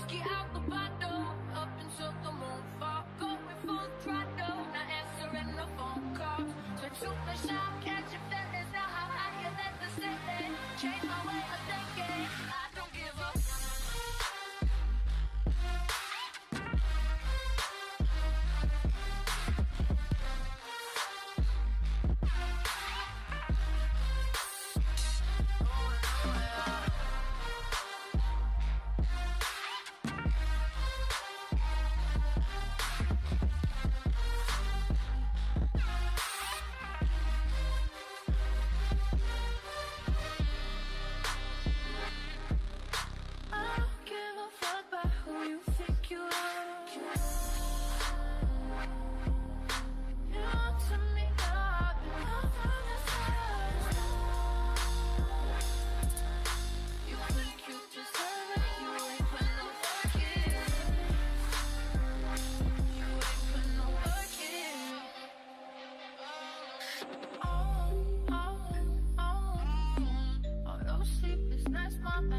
whiskey out the bottle, up until the moon fall. Going full throttle, not answering the phone calls. So shoot the shot, catch your feelings. Now how higher than the ceiling. Change my way of thinking. I don't give up.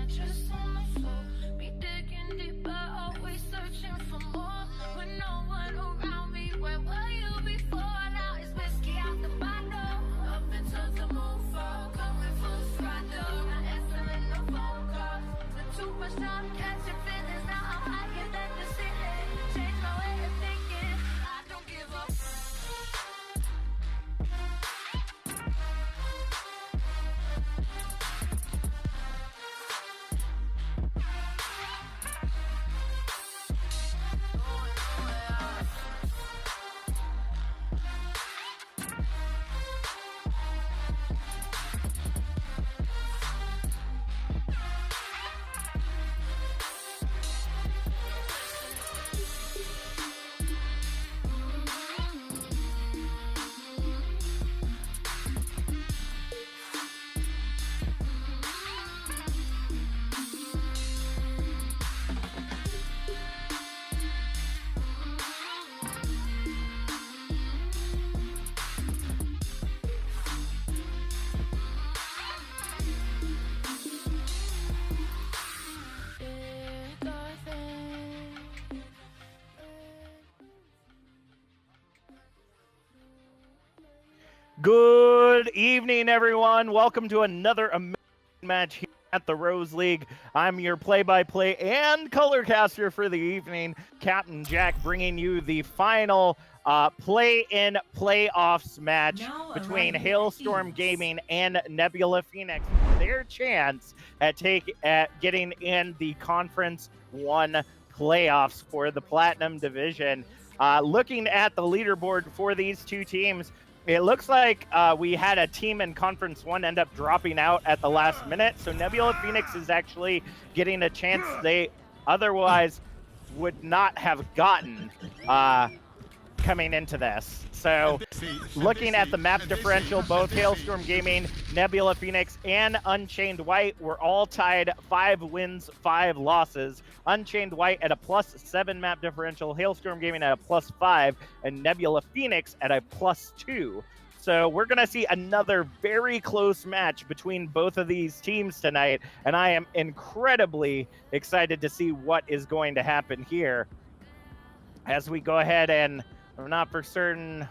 Just on the floor, be digging deeper, always searching for more. With no one around me, where were you before? Now it's whiskey out the bottle, up until the moon fall. Going full throttle, not answering the phone calls. The too much time, catching feelings. Now I'm higher than the ceiling. Change my way of thinking. I don't give up. Good evening, everyone. Welcome to another amazing match here at the Rose League. I'm your play-by-play and colorcaster for the evening, Captain Jack, bringing you the final play-in playoffs match between Hailstorm Gaming and Nebula Phoenix. Their chance at getting in the Conference 1 playoffs for the Platinum Division. Looking at the leaderboard for these two teams, it looks like we had a team in Conference 1 end up dropping out at the last minute, so Nebula Phoenix is actually getting a chance they otherwise would not have gotten coming into this. So looking at the map differential, both Hailstorm Gaming, Nebula Phoenix, and Unchained White were all tied 5 wins, 5 losses. Unchained White at a +7 map differential, Hailstorm Gaming at a +5, and Nebula Phoenix at a +2. So we're going to see another very close match between both of these teams tonight, and I am incredibly excited to see what is going to happen here. As we go ahead and I'm not for certain.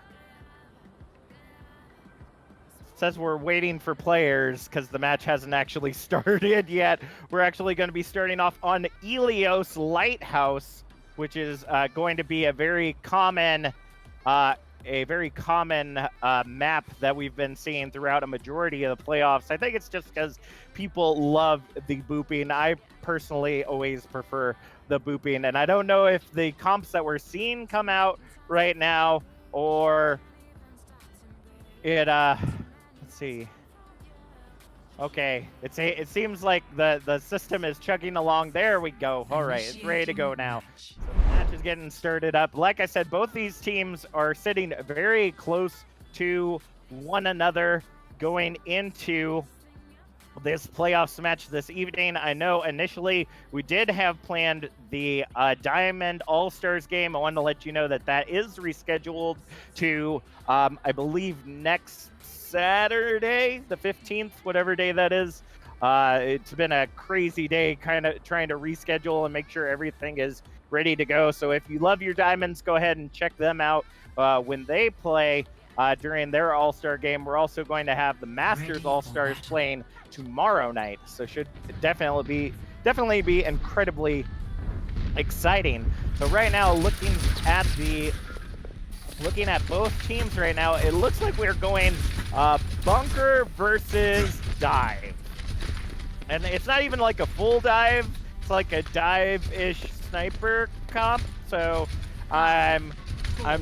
It says we're waiting for players because the match hasn't actually started yet. We're actually going to be starting off on Elios Lighthouse, which is going to be a very common map that we've been seeing throughout a majority of the playoffs. I think it's just because people love the booping. I personally always prefer the booping, and I don't know if the comps that we're seeing come out right now or it let's see. Okay, it seems like the system is chugging along. There we go. All right, it's ready to go now. So the match is getting started up. Like I said, both these teams are sitting very close to one another going into this playoffs match this evening. I know initially we did have planned the Diamond All-Stars game. I wanted to let you know that that is rescheduled to, I believe, next Saturday, the 15th, whatever day that is. It's been a crazy day, kind of trying to reschedule and make sure everything is ready to go. So if you love your Diamonds, go ahead and check them out when they play during their All-Star game. We're also going to have the Masters All-Stars playing tomorrow night, so should definitely be incredibly exciting. So right now, looking at both teams right now, it looks like we're going bunker versus dive. And it's not even like a full dive, it's like a dive-ish sniper comp. So I'm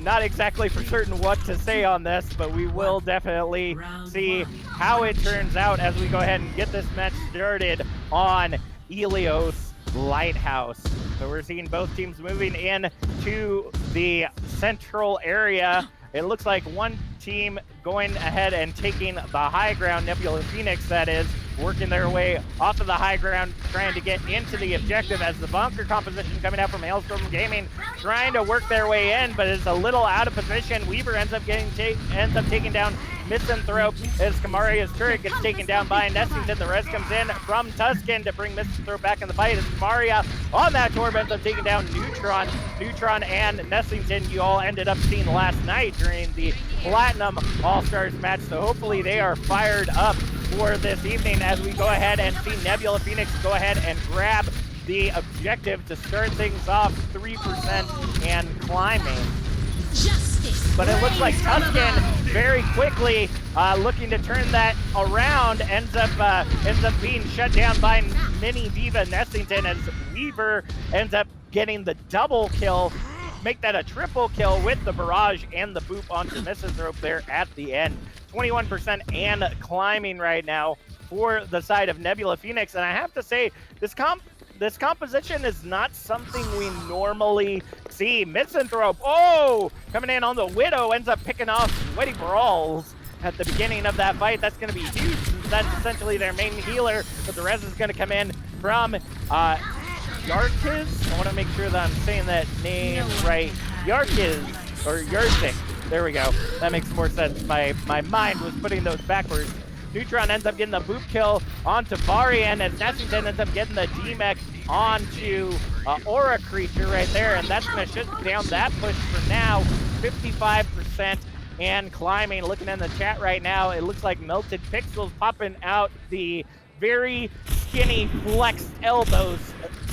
not exactly for certain what to say on this, but we will definitely see how it turns out as we go ahead and get this match started on Helios Lighthouse. So we're seeing both teams moving in to the central area. It looks like one team going ahead and taking the high ground, Nebula Phoenix that is, working their way off of the high ground, trying to get into the objective as the bunker composition coming out from Hailstorm Gaming, trying to work their way in, but is a little out of position. Weaver ends up taking down Misanthrope as Kamaria's turret gets taken down by Nessington. The rest comes in from Tuscan to bring Misanthrope back in the fight as Kamaria on that torp ends up taking down Neutron. Neutron and Nessington you all ended up seeing last night during the Platinum All-Stars match, so hopefully they are fired up for this evening as we go ahead and see Nebula Phoenix go ahead and grab the objective to start things off 3% and climbing. But it looks like Tuscan very quickly looking to turn that around ends up being shut down by Mini Diva Nessington as Weaver ends up getting the double kill, make that a triple kill with the barrage and the boop onto Misanthrope there at the end. 21% and climbing right now for the side of Nebula Phoenix, and I have to say this composition is not something we normally see. Misanthrope, coming in on the Widow, ends up picking off Sweaty Brawls at the beginning of that fight. That's going to be huge since that's essentially their main healer, but the res is going to come in from Yarkiz. I want to make sure that I'm saying that name right. Yarkiz, or Yarzik. There we go. That makes more sense. My mind was putting those backwards. Neutron ends up getting the boop kill onto Varian, and Nessington ends up getting the D-Mech onto Aura Creature right there, and that's going to shut down that push for now. 55% and climbing. Looking in the chat right now, it looks like Melted Pixels popping out the very skinny flexed elbows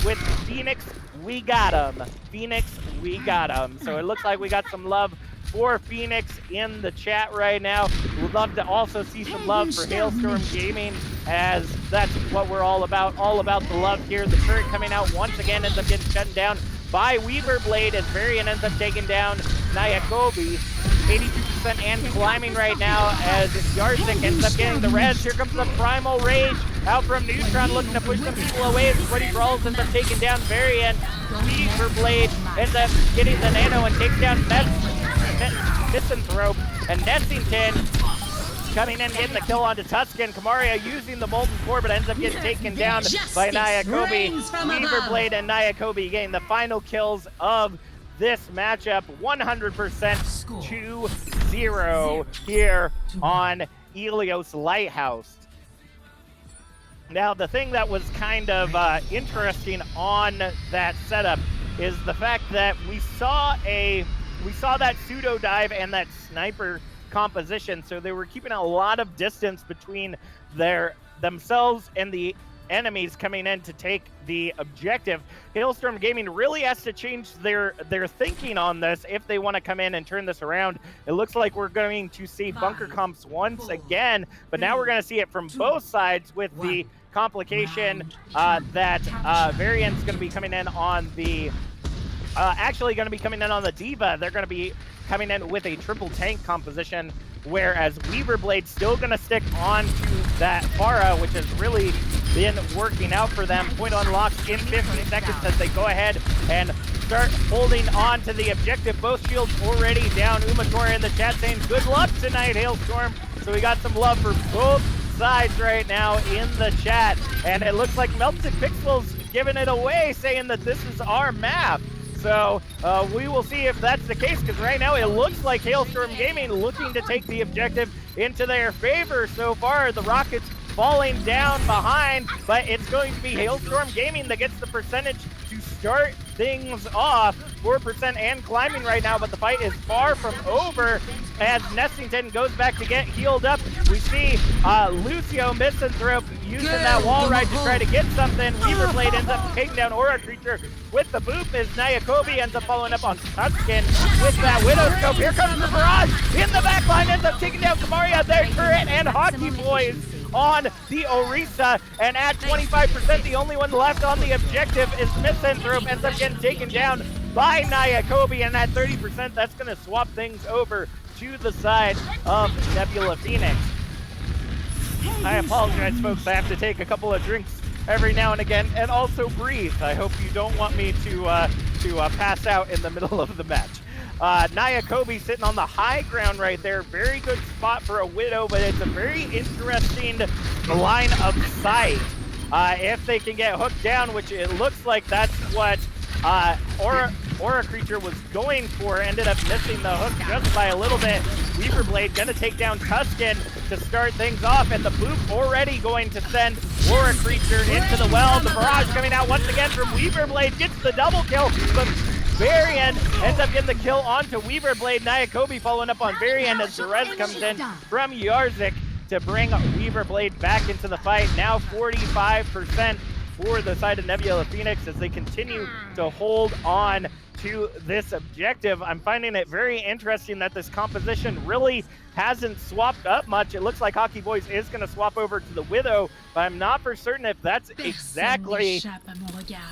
with Phoenix, we got him. Phoenix, we got him. So it looks like we got some love for Phoenix in the chat right now. We'd love to also see some love for Hailstorm Gaming, as that's what we're all about the love here. The turret coming out once again ends up getting shut down by Weaver Blade as Varian ends up taking down Nyakobi. 82% and climbing right now as Yarzik ends up getting the res. Here comes the Primal Rage out from Neutron looking to push some people away as Sweaty Brawls ends up taking down Varian. Weaver Blade ends up getting the nano and takes down Misanthrope, and Nessington coming in, getting the kill onto Tuscan. Kamaria using the Molten Core, but ends up getting taken down by Nyakobi. Weaver Blade and Nyakobi getting the final kills of this matchup, 100% 2-0 here on Helios Lighthouse. Now, the thing that was kind of interesting on that setup is the fact that we saw that pseudo dive and that sniper composition, so they were keeping a lot of distance between themselves and the enemies coming in to take the objective. Hailstorm Gaming really has to change their thinking on this if they want to come in and turn this around. It looks like we're going to see bunker comps once again, but now we're going to see it from both sides with the complication that Varian's going to be coming in on the actually going to be coming in on the Diva. They're going to be coming in with a triple tank composition, whereas Weaver Blade's still going to stick on to that Pharah, which has really been working out for them. Point unlocked in 15 seconds as they go ahead and start holding on to the objective. Both shields already down. Umatora in the chat saying, good luck tonight, Hailstorm. So we got some love for both sides right now in the chat. And it looks like Melted Pixels giving it away, saying that this is our map. So we will see if that's the case, because right now it looks like Hailstorm Gaming looking to take the objective into their favor so far. The Rockets falling down behind, but it's going to be Hailstorm Gaming that gets the percentage to start things off. 4% and climbing right now, but the fight is far from over as Nessington goes back to get healed up. We see Lucio Misanthrope using that wall ride to try to get something. Weaver Blade ends up taking down Aura Creature with the boop as Nyakobi ends up following up on Tuscan with that Widow Scope. Here comes the barrage in the back line, ends up taking down Kamaria, their turret, and Hockey Boys on the Orisa, and at 25%, the only one left on the objective is Misanthrope, ends up getting taken down by Nyakobi, and at 30%, that's going to swap things over to the side of Nebula Phoenix. I apologize, folks. I have to take a couple of drinks every now and again, and also breathe. I hope you don't want me to pass out in the middle of the match. Nyakobi sitting on the high ground right there. Very good spot for a Widow, but it's a very interesting line of sight. If they can get hooked down, which it looks like that's what Aura Creature was going for, ended up missing the hook just by a little bit. Weaver Blade gonna take down Tuscan to start things off, and the boop already going to send Aura Creature into the well. The barrage coming out once again from Weaver Blade, gets the double kill, but Varian ends up getting the kill onto Weaver Blade. Nyakobi following up on Varian as the res comes in from Yarzik to bring Weaver Blade back into the fight. Now 45% for the side of Nebula Phoenix as they continue to hold on to this objective. I'm finding it very interesting that this composition really hasn't swapped up much. It looks like Hockey Boys is going to swap over to the Widow, but I'm not for certain if that's exactly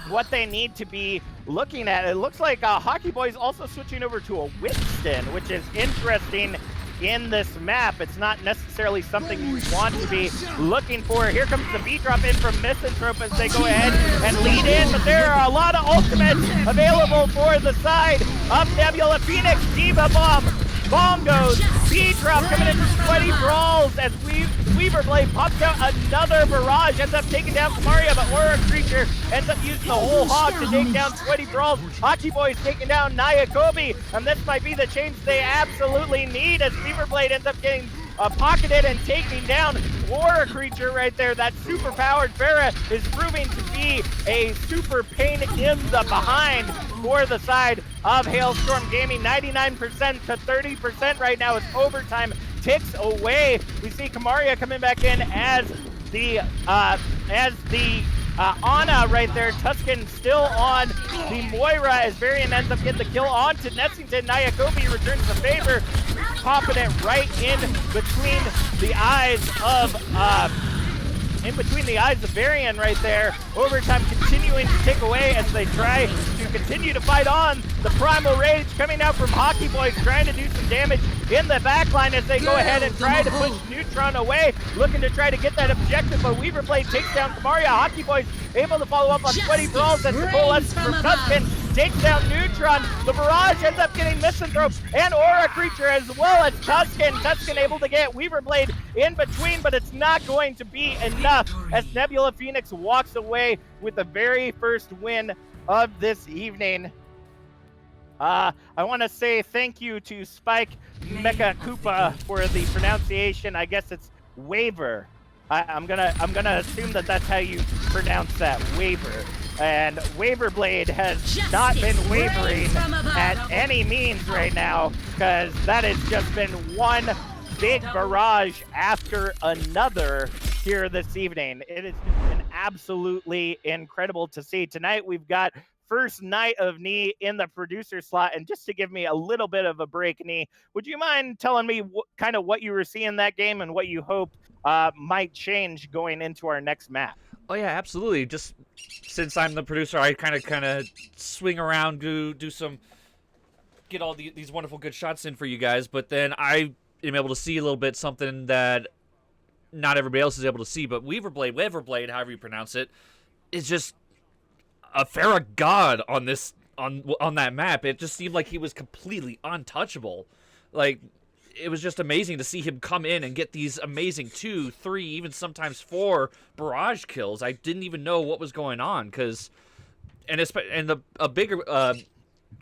what they need to be looking at. It looks like Hockey Boys also switching over to a Winston, which is interesting in this map. It's not necessarily something you want to be looking for. Here comes the beat drop in from Misanthrope as they go ahead and lead in, but there are a lot of ultimates available for the side of Nebula Phoenix. Diva Bomb, Bongos, beat drop coming in for Sweaty Brawls as Weaver Blade pops out another barrage, ends up taking down Kamaria, but Aura Creature ends up using the whole hog to take down Sweaty Brawls. Hockey Boys taking down Nyakobi, and this might be the change they absolutely need as Weaver Blade ends up getting pocketed and taking down Aura Creature right there. That super powered Farah is proving to be a super pain in the behind for the side of Hailstorm Gaming. 99% to 30% right now as overtime ticks away. We see Kamaria coming back in as the Ana right there. Tuscan still on the Moira as Varian ends up getting the kill onto Nessington. Nyakobi returns the favor, popping it right in between the eyes of Varian right there. Overtime continuing to tick away as they try to continue to fight on. The Primal Rage coming out from Hockey Boys, trying to do some damage in the backline as they go ahead and try to push Neutron away, looking to try to get that objective, but Weaver Blade takes down Kamaria. Hockey Boys able to follow up on Sweaty Brawls as the coalesce from Tuscan takes down Neutron. The barrage ends up getting Misanthrope and Aura Creature as well as Tuscan. Tuscan able to get Weaver Blade in between, but it's not going to be enough as Nebula Phoenix walks away with the very first win of this evening. I want to say thank you to Spike Mecha Koopa for the pronunciation. I guess it's waiver. I'm gonna assume that that's how you pronounce that, waiver. And Waver Blade has not been wavering at any means right now, because that has just been one big barrage after another here this evening. It has been absolutely incredible to see. Tonight we've got first night of Knee in the producer slot, and just to give me a little bit of a break, Knee, would you mind telling me kind of what you were seeing that game and what you hope might change going into our next map? Oh yeah, absolutely. Just since I'm the producer, I kind of swing around, do some, get all these wonderful good shots in for you guys, but then I am able to see a little bit something that not everybody else is able to see. But Waver Blade, however you pronounce it, is just a Farah god on this on that map. It just seemed like he was completely untouchable. Like, it was just amazing to see him come in and get these amazing 2, 3, even sometimes 4 barrage kills. I didn't even know what was going on, a bigger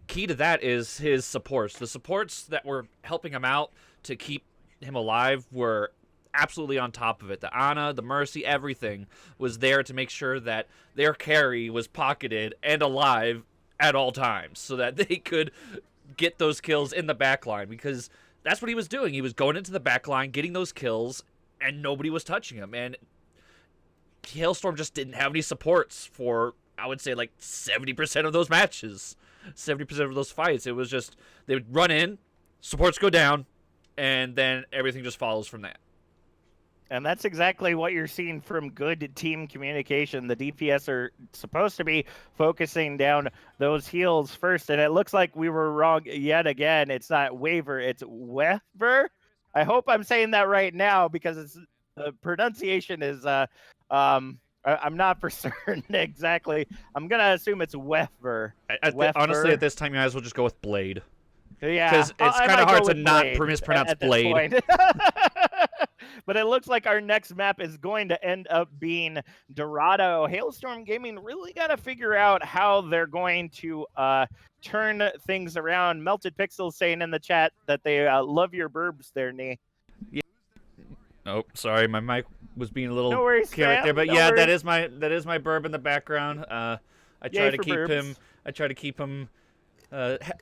key to that is his supports. The supports that were helping him out to keep him alive were absolutely on top of it. The Ana, the Mercy, everything was there to make sure that their carry was pocketed and alive at all times so that they could get those kills in the backline, because that's what he was doing. He was going into the backline, getting those kills, and nobody was touching him. And Hailstorm just didn't have any supports for, I would say, like 70% of those matches, 70% of those fights. It was just, they would run in, supports go down, and then everything just follows from that. And that's exactly what you're seeing from good team communication. The DPS are supposed to be focusing down those heals first, and it looks like we were wrong yet again. It's not Waver, it's Wever. I hope I'm saying that right now, because it's, the pronunciation is I'm not for certain exactly. I'm gonna assume it's Wever. Honestly, at this time, you might as well just go with Blade. Yeah, because it's kind of hard to not mispronounce Blade. But it looks like our next map is going to end up being Dorado. Hailstorm Gaming really got to figure out how they're going to turn things around. Melted Pixels saying in the chat that they love your burbs there, Nee. Yeah. Oh, sorry, my mic was being a little no worries, chaotic there, but no yeah, worries. that is my burb in the background. I try to keep him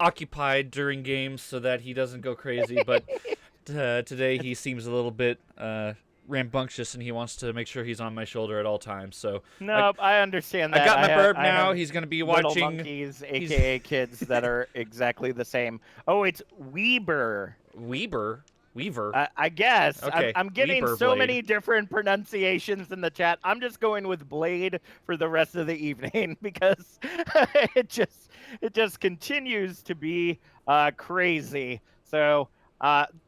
occupied during games so that he doesn't go crazy, but today he seems a little bit rambunctious, and he wants to make sure he's on my shoulder at all times. So nope, I understand that. I got my burb now. He's going to be watching monkeys, aka kids that are exactly the same. Oh, it's Weber. Weaver. I guess. Okay. I'm getting Weber so Blade. many different pronunciations in the chat. I'm just going with Blade for the rest of the evening because it just continues to be crazy. So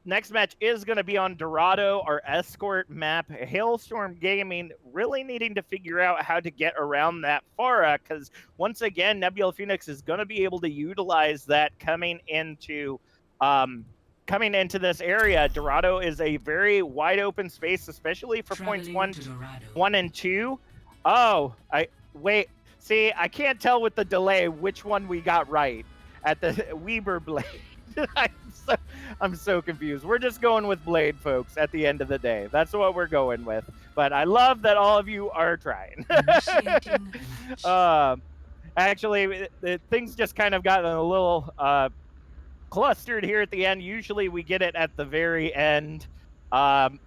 next match is going to be on Dorado, our escort map. Hailstorm Gaming really needing to figure out how to get around that Pharah, because once again, Nebula Phoenix is going to be able to utilize that coming into this area. Dorado is a very wide open space, especially for points 1 and 2. Oh, see, I can't tell with the delay which one we got right at the Weber Blade. I'm so confused. We're just going with Blade, folks, at the end of the day. That's what we're going with. But I love that all of you are trying. Actually, things just kind of got a little clustered here at the end. Usually we get it at the very end.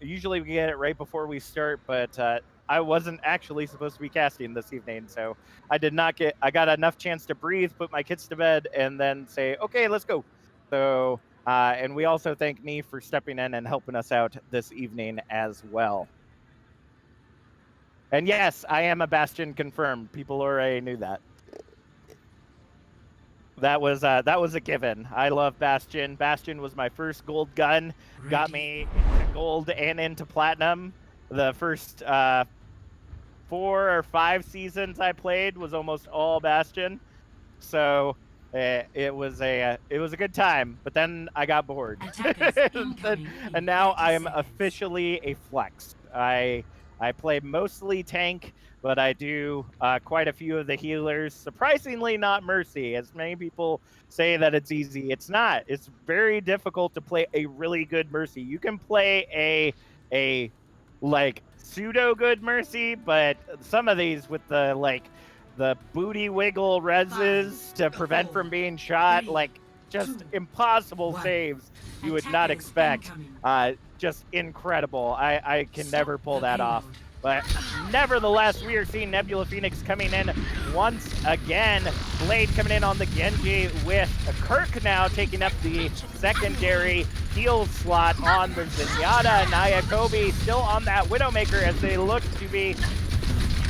Usually we get it right before we start, but I wasn't actually supposed to be casting this evening, so I got enough chance to breathe, put my kids to bed, and then say, okay, let's go. So, and we also thank Nee for stepping in and helping us out this evening as well. And yes, I am a Bastion confirmed. People already knew that. That was a given. I love Bastion. Bastion was my first gold gun. Got me into gold and into platinum. The first 4 or 5 seasons I played was almost all Bastion. So it was a good time. But then I got bored, and now I'm officially a flex. I play mostly tank, but I do quite a few of the healers. Surprisingly, not Mercy. As many people say that it's easy, it's not. It's very difficult to play a really good Mercy. You can play a like pseudo good Mercy, but some of these with the booty wiggle reses to prevent from being shot, like just impossible saves you would not expect. Just incredible. I can never pull that off. But nevertheless, we are seeing Nebula Phoenix coming in once again. Blade coming in on the Genji with Kirk now taking up the secondary heal slot on the Zenyatta. Nayakobi still on that Widowmaker as they look to be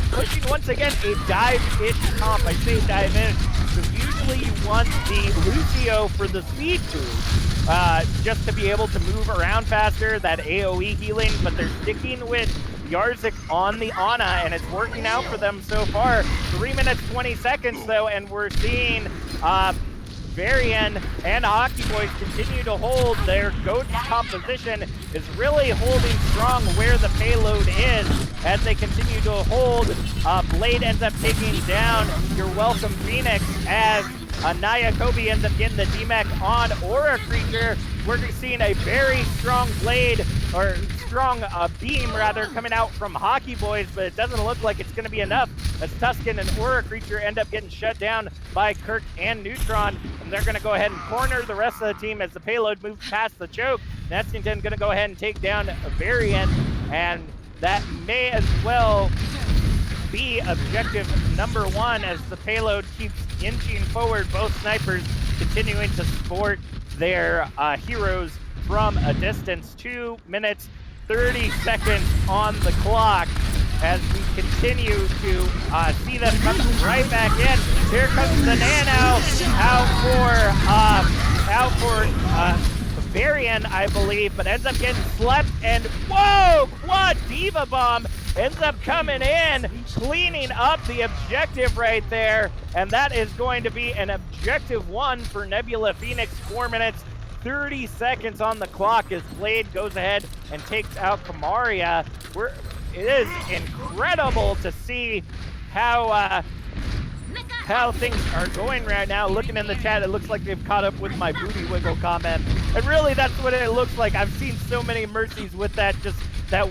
pushing once again a dive-ish comp. I say dive-ish because usually you want the Lucio for the speed boost, just to be able to move around faster, that AoE healing, but they're sticking with Yarzik on the Ana, and it's working out for them so far. 3 minutes, 20 seconds, though, and we're seeing Varian and Hockey Boys continue to hold. Their GOAT's top position is really holding strong where the payload is as they continue to hold. Blade ends up taking down Your Welcome Phoenix as Nayakobi ends up getting the DMAC on Aura Creature. We're seeing a very strong Blade, or strong beam rather coming out from Hockey Boys, but it doesn't look like it's going to be enough as Tuscan and Aura Creature end up getting shut down by Kirk and Neutron, and they're going to go ahead and corner the rest of the team as the payload moves past the choke. Nessington going to go ahead and take down Varian, and that may as well be objective number 1 as the payload keeps inching forward, both snipers continuing to support their heroes from a distance. 2 minutes 30 seconds on the clock as we continue to see them come right back in. Here comes the Nano out for Varian, I believe, but ends up getting slept, and whoa, Quad Diva Bomb ends up coming in, cleaning up the objective right there, and that is going to be an objective 1 for Nebula Phoenix. 4 minutes 30 seconds on the clock as Blade goes ahead and takes out Kamaria. It is incredible to see how things are going right now. Looking in the chat, it looks like they've caught up with my booty wiggle comment, and really that's what it looks like. I've seen so many Mercies with that, just that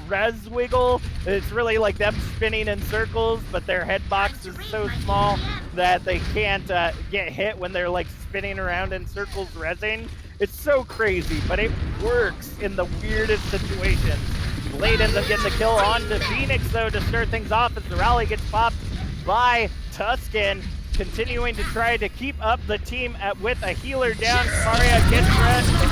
res wiggle. It's really like them spinning in circles, but their head box is so small that they can't get hit when they're like spinning around in circles resing. It's so crazy, but it works in the weirdest situations. Blade ends up getting the kill on to Phoenix though to start things off as the rally gets popped by Tuscan, continuing to try to keep up the team with a healer down. Maria gets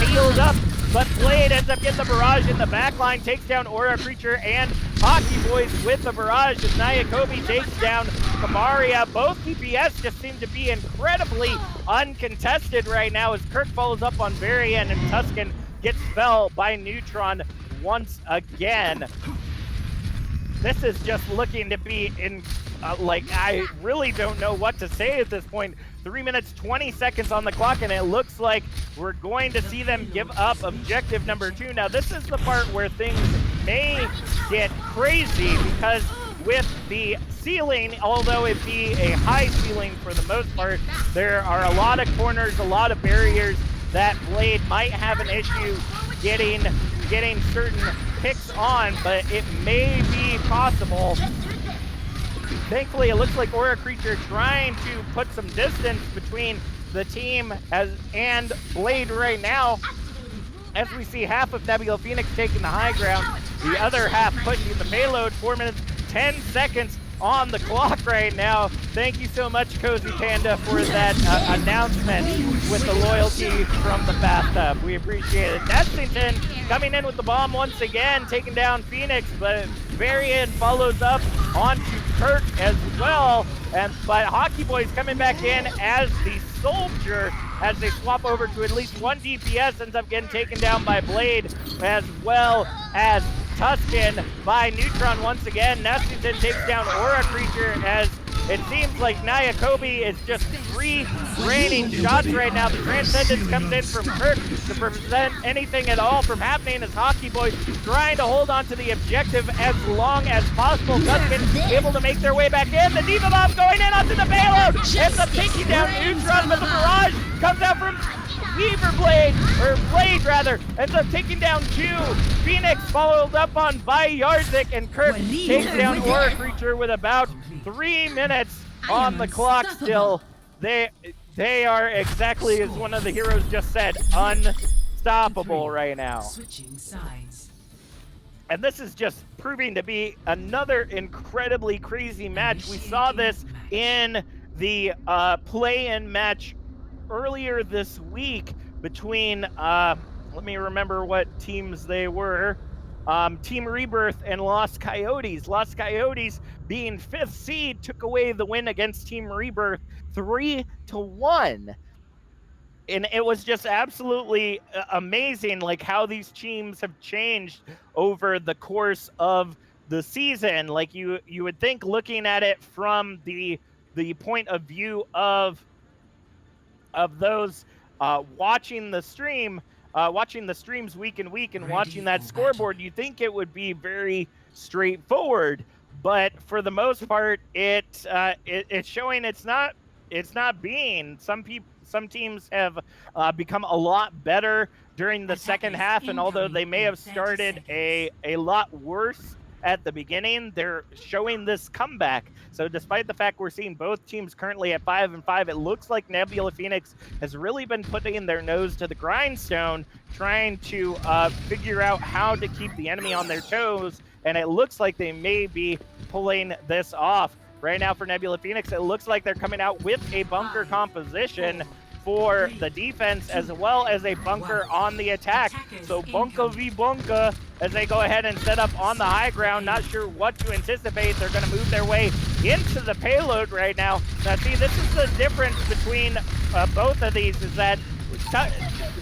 healed up, but Blade ends up getting the barrage in the back line, takes down Aura Creature and Hockey Boys with the barrage as Nyakobi takes down Kamaria. Both DPS just seem to be incredibly uncontested right now as Kirk follows up on Varian and Tuscan gets fell by Neutron once again. This is just looking to be I really don't know what to say at this point. 3 minutes 20 seconds on the clock, and it looks like we're going to see them give up objective number 2. Now this is the part where things may get crazy, because with the ceiling, although it be a high ceiling for the most part, there are a lot of corners, a lot of barriers that Blade might have an issue getting certain picks on, but it may be possible. Thankfully, it looks like Aura Creature trying to put some distance between the team and Blade right now, as we see half of Nebula Phoenix taking the high ground, the other half pushing the payload. 4 minutes 10 seconds on the clock right now. Thank you so much, Cozy Panda, for that announcement with the loyalty from the bathtub. We appreciate it. Nessington coming in with the bomb once again, taking down Phoenix, but Varian follows up onto Kirk as well. But Hockey Boys coming back in as the soldier as they swap over to at least 1 DPS, ends up getting taken down by Blade, as well as Tuscan by Neutron once again. Nessington takes down Aura Creature as it seems like Nyakobi is just free raining shots right now. The Transcendence comes in from Kirk to prevent anything at all from happening as Hockey Boys trying to hold on to the objective as long as possible. Tuscan able to make their way back in. The Diva Bomb going in onto the payload. Ends up taking down Neutron, but the barrage comes out from Weaver Blade, or Blade rather, ends up taking down 2. Phoenix followed up on by Yarzik, and Kirk takes down Aura Creature with about 3 minutes on the clock still. They are exactly as one of the heroes just said, unstoppable right now. Switching sides. And this is just proving to be another incredibly crazy match. We saw this in the play-in match earlier this week between, let me remember what teams they were. Team Rebirth and Lost Coyotes. Lost Coyotes, being 5th seed, took away the win against Team Rebirth 3-1. And it was just absolutely amazing, like how these teams have changed over the course of the season. Like you would think, looking at it from the point of view of those watching the stream, watching the streams week in week and watching that scoreboard, you think it would be very straightforward, but for the most part, it's showing it's not being. some teams have become a lot better during the second half, and although they may have started a lot worse at the beginning, they're showing this comeback. So despite the fact we're seeing both teams currently at 5-5, it looks like Nebula Phoenix has really been putting their nose to the grindstone, trying to figure out how to keep the enemy on their toes, and it looks like they may be pulling this off. Right now for Nebula Phoenix, it looks like they're coming out with a bunker composition for the defense as well as a bunker on the attack. So bunker v bunker as they go ahead and set up on the high ground. Not sure what to anticipate. They're going to move their way into the payload right now. Now see, this is the difference between both of these, is that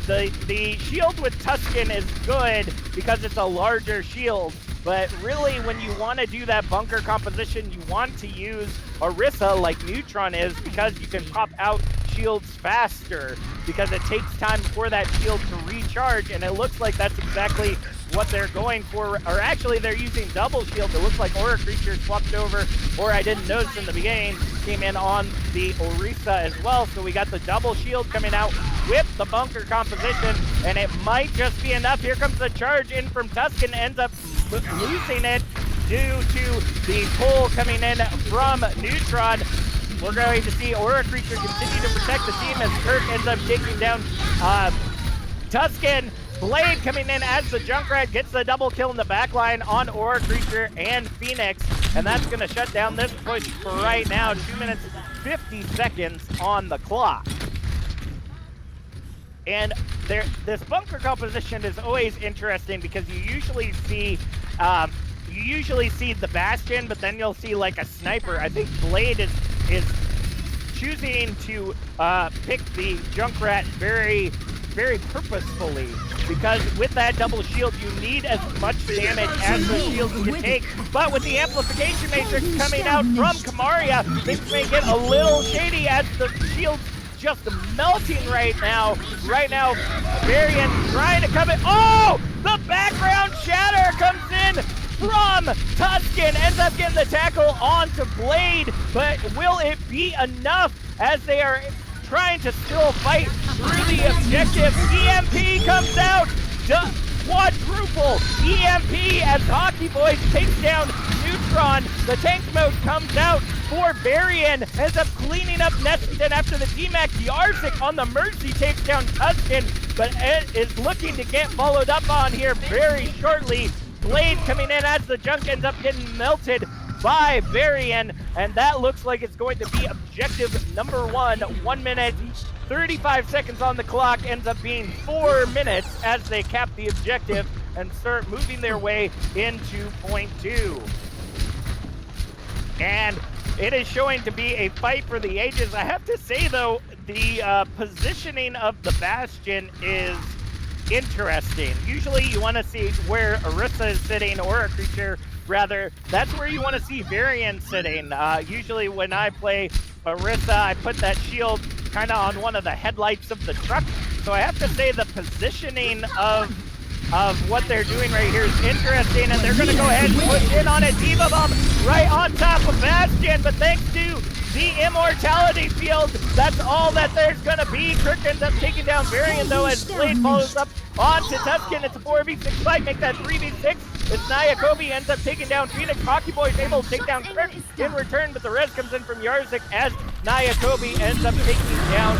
the shield with Tuscan is good because it's a larger shield. But really, when you want to do that bunker composition, you want to use Orisa like Neutron is, because you can pop out shields faster, because it takes time for that shield to recharge, and it looks like that's exactly what they're going for. Or actually, they're using double shield. It looks like Aura Creature swapped over, or I didn't notice in the beginning, came in on the Orisa as well. So we got the double shield coming out with the bunker composition, and it might just be enough. Here comes the charge in from Tuscan, ends up losing it due to the pull coming in from Neutron. We're going to see Aura Creature continue to protect the team as Kirk ends up taking down Tuscan. Blade coming in as the Junkrat gets the double kill in the backline on Aura Creature and Phoenix, and that's going to shut down this push for right now. 2 minutes 50 seconds on the clock. And this bunker composition is always interesting because you usually see the Bastion, but then you'll see like a sniper. I think Blade is choosing to pick the Junkrat very, very purposefully, because with that double shield, you need as much damage as the shield can take. But with the amplification matrix coming out from Kamaria, things may get a little shady as the shield's just melting right now. Right now, Varian trying to come in. Oh! The background shatter comes in from Tuscan, ends up getting the tackle onto Blade, but will it be enough as they are trying to still fight through the objective? EMP comes out, quadruple EMP as Hockey Boys takes down Neutron. The tank mode comes out for Varian, ends up cleaning up Nessington after the DMAC. Yarzik on the Mercy takes down Tuscan, but it is looking to get followed up on here very shortly. Blade coming in as the Junk ends up getting melted by Varian, and that looks like it's going to be objective number 1. 1 minute 35 seconds on the clock, ends up being 4 minutes as they cap the objective and start moving their way into point 2. And it is showing to be a fight for the ages. I have to say though, the positioning of the Bastion is interesting. Usually you want to see where Orisa is sitting, or a creature rather. That's where you want to see Varian sitting. Usually when I play Orisa, I put that shield kind of on one of the headlights of the truck. So I have to say the positioning of what they're doing right here is interesting, and they're going to go ahead and push in on a Diva Bomb right on top of Bastion, but thanks to the Immortality Field, that's all that there's going to be. Kirk ends up taking down Varian, though, as Blade follows up onto Tuscan. It's a 4v6 fight, make that 3v6. It's Nyakobi ends up taking down Phoenix. Hockey Boy's able to take down Kirk in return, but the res comes in from Yarzik as Nyakobi ends up taking down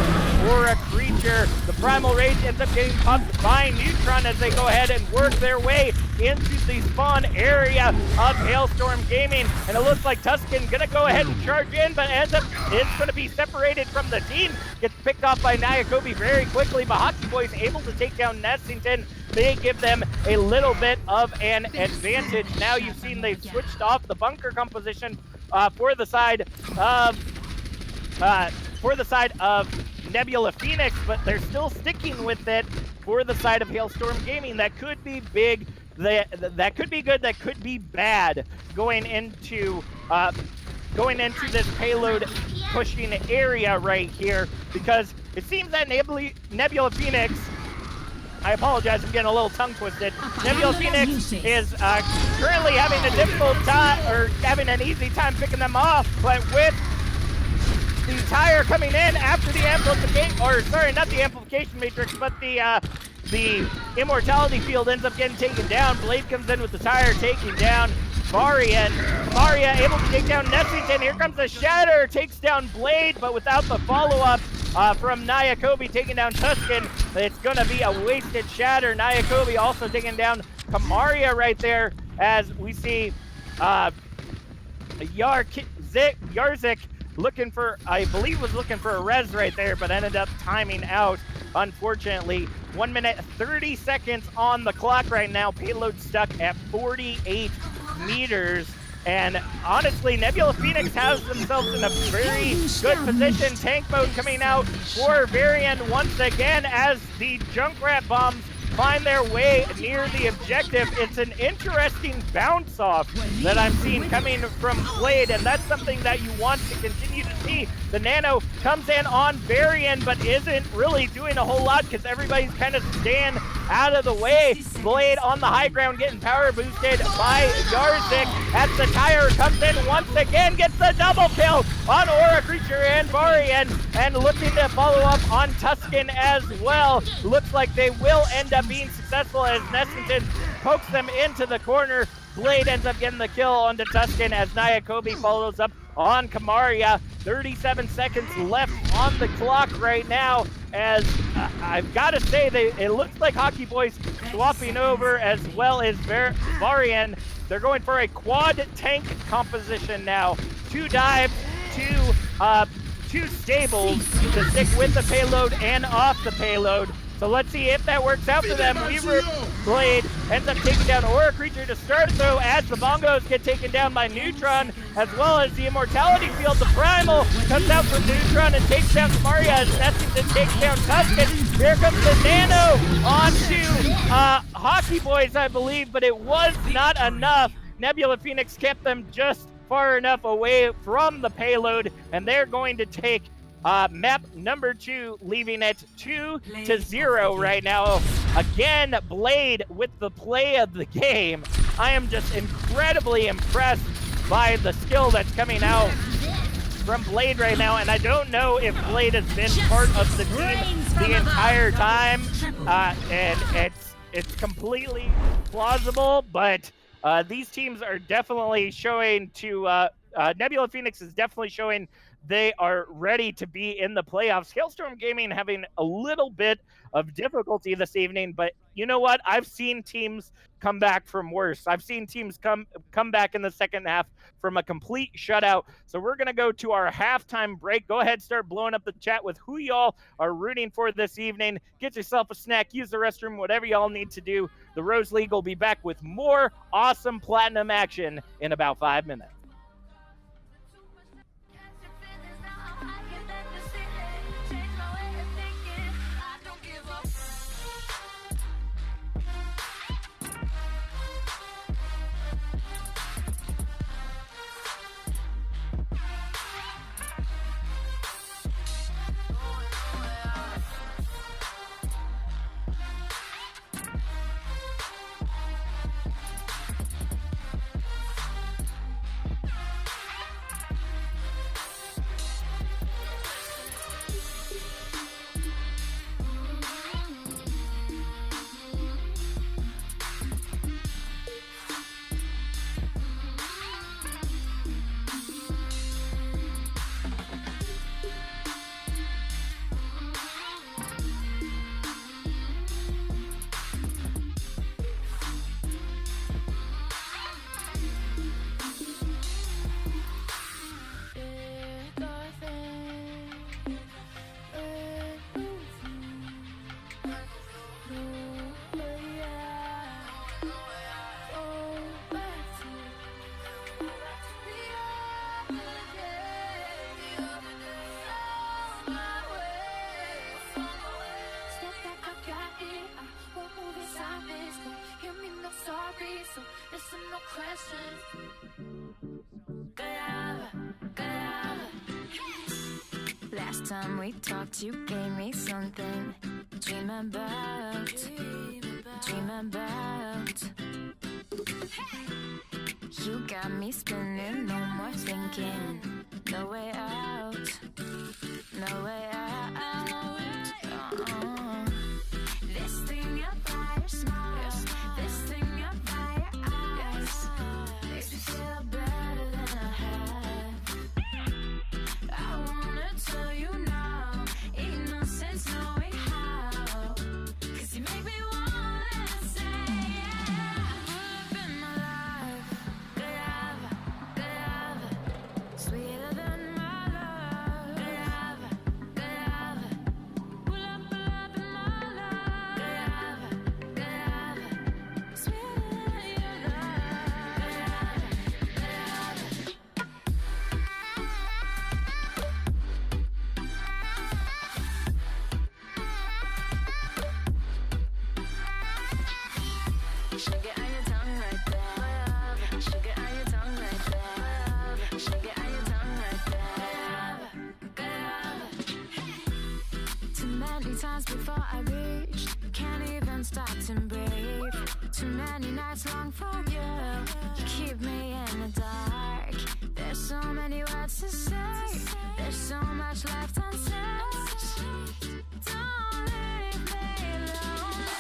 Aura Creature. The Primal Rage ends up getting popped by Neutron as they go ahead and work their way into the spawn area of Hailstorm Gaming. And it looks like Tuscan gonna go ahead and charge in, but ends up it's gonna be separated from the team. Gets picked off by Nyakobi very quickly, but Hockey Boy's able to take down Nessington. They give them a little bit of an advantage. Now you've seen they've switched off the bunker composition for the side of Nebula Phoenix, but they're still sticking with it for the side of Hailstorm Gaming. That could be big. That could be good. That could be bad going into this payload pushing area right here, because it seems that Nebula Phoenix, I apologize, I'm getting a little tongue twisted. Nebula Phoenix is currently having a difficult time, or having an easy time picking them off, but with the tire coming in after the amplification, or sorry, not the amplification matrix, but the immortality field ends up getting taken down. Blade comes in with the tire, taking down Varian. Maria able to take down Nessington. Here comes the Shatter, takes down Blade, but without the follow-up from Nyakobi taking down Tuscan. It's going to be a wasted Shatter. Nyakobi also taking down Kamaria right there, as we see Yarzik looking for, I believe was looking for a res right there, but ended up timing out, unfortunately. 1 minute 30 seconds on the clock right now. Payload stuck at 48 meters. And honestly, Nebula Phoenix has themselves in a very good position. Tank mode coming out for Varian once again as the Junkrat bombs find their way near the objective. It's an interesting bounce off that I'm seeing coming from Blade, and that's something that you want to continue to see. The Nano comes in on Varian, but isn't really doing a whole lot because everybody's kind of staying out of the way. Blade on the high ground getting power boosted by Yarzik as the tire comes in once again, gets the double kill on Aura Creature and Varian, and looking to follow up on Tuscan as well. Looks like they will end up being successful as Nessington pokes them into the corner. Blade ends up getting the kill onto Tuscan as Nyakobi follows up on Kamaria. 37 seconds left on the clock right now, as I've got to say, it looks like Hockey Boys swapping over as well as Varian. They're going for a quad tank composition now. 2 dives, 2 stables to stick with the payload and off the payload. So let's see if that works out for them. Weaver Blade ends up taking down Aura Creature to start, though, as the Bongos get taken down by Neutron, as well as the Immortality Field. The Primal comes out from Neutron and takes down Maria as Nessington takes down Tuscan. Here comes the Nano onto Hockey Boys, I believe, but it was not enough. Nebula Phoenix kept them just far enough away from the payload, and they're going to take map number 2, leaving it 2-0 right now. Again, Blade with the play of the game. I am just incredibly impressed by the skill that's coming out from Blade right now, and I don't know if Blade has been part of the team the entire time, and it's completely plausible, but these teams are definitely showing to Nebula Phoenix is definitely showing they are ready to be in the playoffs. Hailstorm Gaming having a little bit of difficulty this evening, but you know what? I've seen teams come back from worse. I've seen teams come back in the second half from a complete shutout. So we're going to go to our halftime break. Go ahead, start blowing up the chat with who y'all are rooting for this evening. Get yourself a snack, use the restroom, whatever y'all need to do. The Rose League will be back with more awesome platinum action in about 5 minutes. Last time we talked, you gave me something to dream about. You got me spinning, no more thinking, no way out. no way out. This thing up by your smile, this thing up by your eyes, makes me feel better than I have. I wanna tell you now, ain't no sense knowing how, 'cause you make me wanna say, yeah. Pull up in my life, good love, sweeter than my love. Good love, pull up in my life. Good love, sweeter than your love. Good Sugar on your tongue right there. Sugar on your tongue right there. Sugar on your tongue right there. Too many times before I reached, can't even stop to breathe. Too many nights long for you. You keep me in the dark. There's so many words to say. There's so much left unsaid. Don't leave me lonely.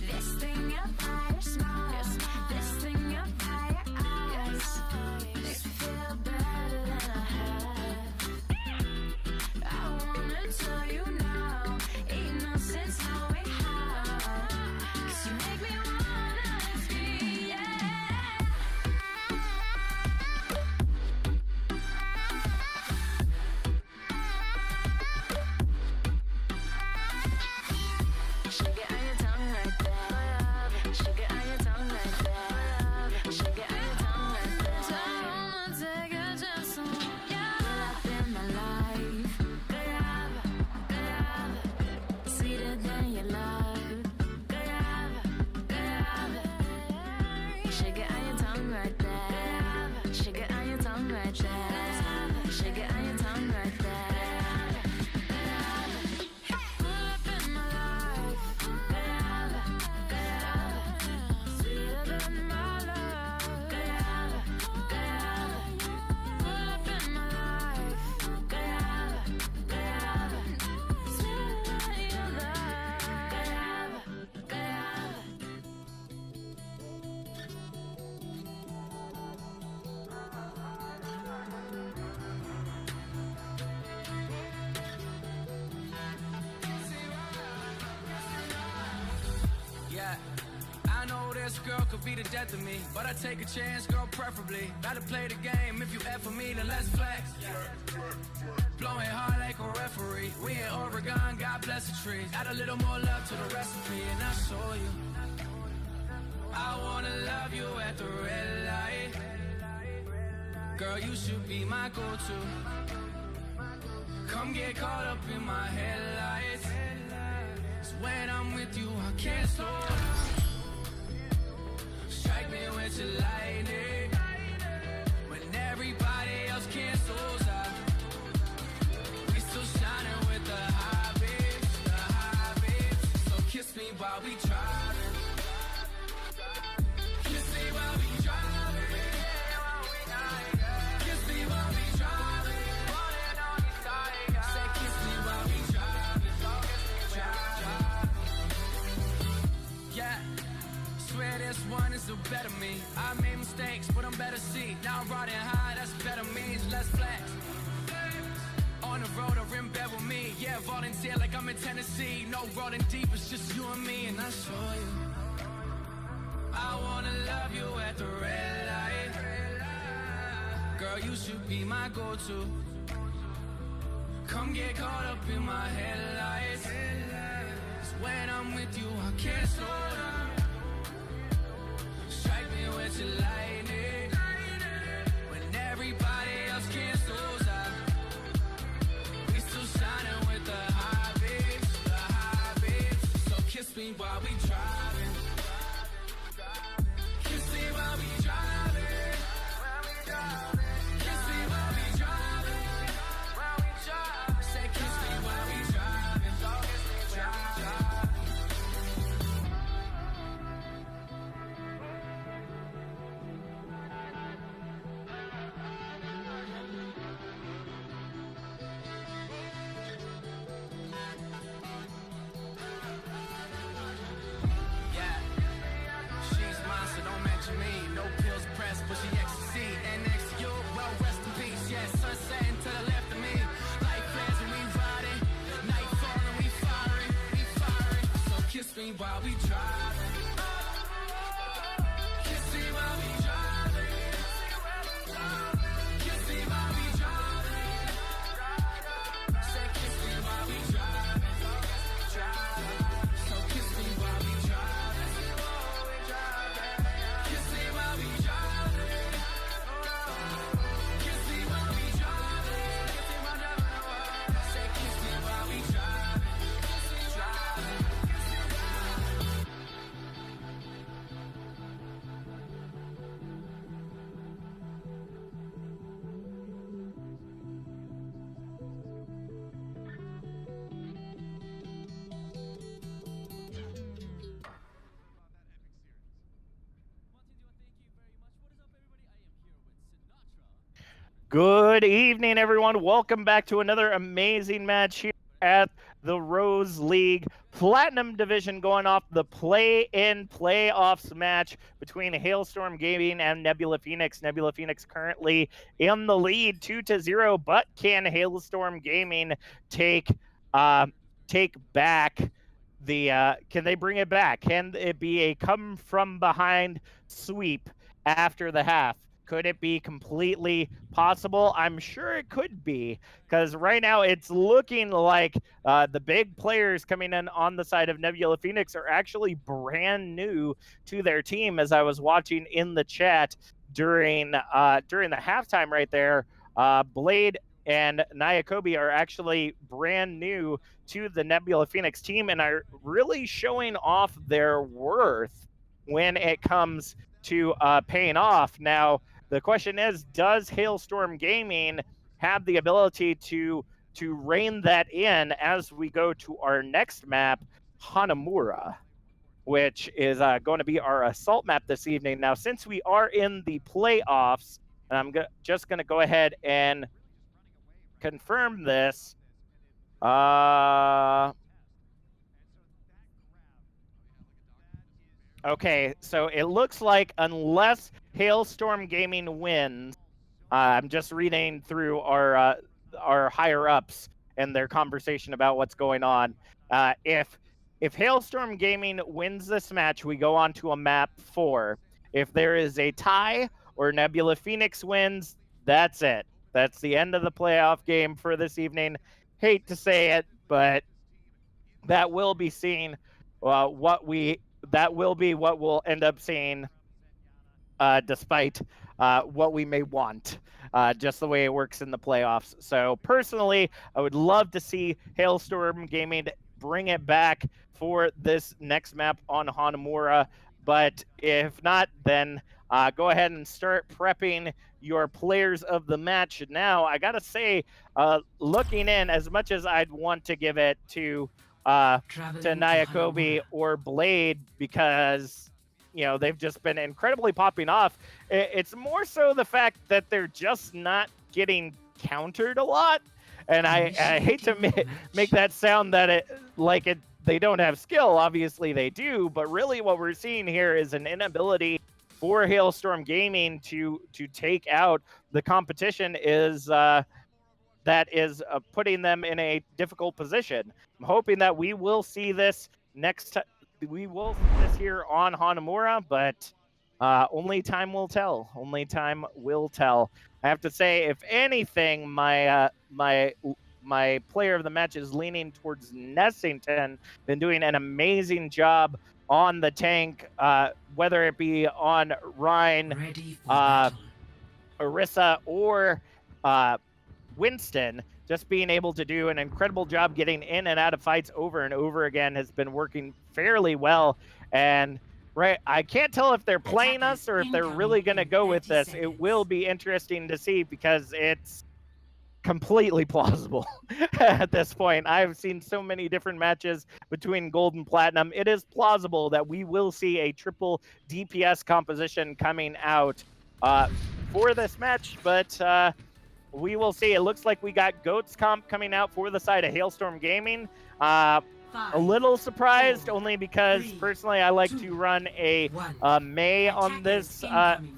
This thing up by your smile, this thing up by your eyes, makes me feel better than I have. I wanna tell you now, ain't no sense knowing how, 'cause you make me wanna scream, yeah. Sugar on your tongue right there. Sugar on your tongue right there. Sugar on your tongue right there. Don't wanna take a chance on you. Pull up in my life. Good love, sweeter than your love. Good love. Sugar on your tongue right there. Sugar on your tongue right there. Sugar on your tongue right there. Pull up in my life. Good love, sweeter than my love. Good love. Pull up in my life. Good love, sweeter than your love. Good love. Yeah, I know this girl could be the death of me, but I take a chance, girl, preferably. Gotta play the game, if you F for me, then let's flex. Blowing hard like a referee. We in Oregon, God bless the trees. Add a little more love to the recipe, and I show you. I wanna love you at the red light. Girl, you should be my go-to. Come get caught up in my headlights. 'Cause when I'm with you, I can't slow down. Strike me with your lightning. When everybody else cancels out, we still shining with the high beams, the high beams. So kiss me while we driving. Kiss me while we driving. Kiss me while we driving. Say kiss me while we driving. Yeah, swear this one is the better me. I made mistakes, but I'm better see. Now I'm riding high, that's better means less flex. On the road or in bed with me. Yeah, volunteer like I'm in Tennessee. No rolling deep, it's just you and me, and I show you. I wanna love you at the red light. Girl, you should be my go-to. Come get caught up in my headlights. 'Cause when I'm with you, I can't slow down. Strike me with your lightning. When everybody else cancels out, we still shining with the high beams, the high beams. So kiss me while we driving. Kiss me while we driving. Kiss me while we driving. Say kiss me while we driving. me while we driving. Kiss me while we driving. Kiss me while we driving. Say kiss me while we driving. So kiss me while we driving. Kiss me while we driving. Kiss me while we driving. Say kiss me while we driving. Good evening, everyone. Welcome back to another amazing match here at the Rose League Platinum Division, going off the play-in playoffs match between Hailstorm Gaming and Nebula Phoenix. Nebula Phoenix currently in the lead 2-0, but can Hailstorm Gaming take back the can they bring it back? Can it be a come from behind sweep after the half? Could it be completely possible? I'm sure it could be, because right now it's looking like the big players coming in on the side of Nebula Phoenix are actually brand new to their team. As I was watching in the chat during the halftime right there, Blade and Nyakobi are actually brand new to the Nebula Phoenix team and are really showing off their worth when it comes to paying off. Now, the question is, does Hailstorm Gaming have the ability to rein that in as we go to our next map, Hanamura, which is going to be our assault map this evening. Now, since we are in the playoffs, and I'm just going to go ahead and confirm this. Okay, so it looks like unless Hailstorm Gaming wins, I'm just reading through our higher ups and their conversation about what's going on. If Hailstorm Gaming wins this match, we go on to a map 4. If there is a tie or Nebula Phoenix wins, that's it. That's the end of the playoff game for this evening. Hate to say it, but that will be seen. That will be what we'll end up seeing, despite what we may want, just the way it works in the playoffs. So personally, I would love to see Hailstorm Gaming bring it back for this next map on Hanamura. But if not, then go ahead and start prepping your players of the match now. I gotta say, looking in, as much as I'd want to give it to Nyakobi or Blade, because they've just been incredibly popping off, it's more so the fact that they're just not getting countered a lot. And I hate to make that sound that they don't have skill. Obviously they do, but really what we're seeing here is an inability for Hailstorm Gaming to take out the competition that is putting them in a difficult position. I'm hoping that we will see this we will see this here on Hanamura, but only time will tell. Only time will tell. I have to say, if anything, my player of the match is leaning towards Nessington. Been doing an amazing job on the tank, whether it be on Ryan, Orisa, or Winston. Just being able to do an incredible job getting in and out of fights over and over again has been working fairly well. And I can't tell if they're playing us or if they're really going to go with this. It will be interesting to see, because it's completely plausible at this point. I've seen so many different matches between Gold and Platinum. It is plausible that we will see a triple DPS composition coming out for this match, but we will see. It looks like we got Goats comp coming out for the side of Hailstorm Gaming. A little surprised, only because personally I like to run a May on this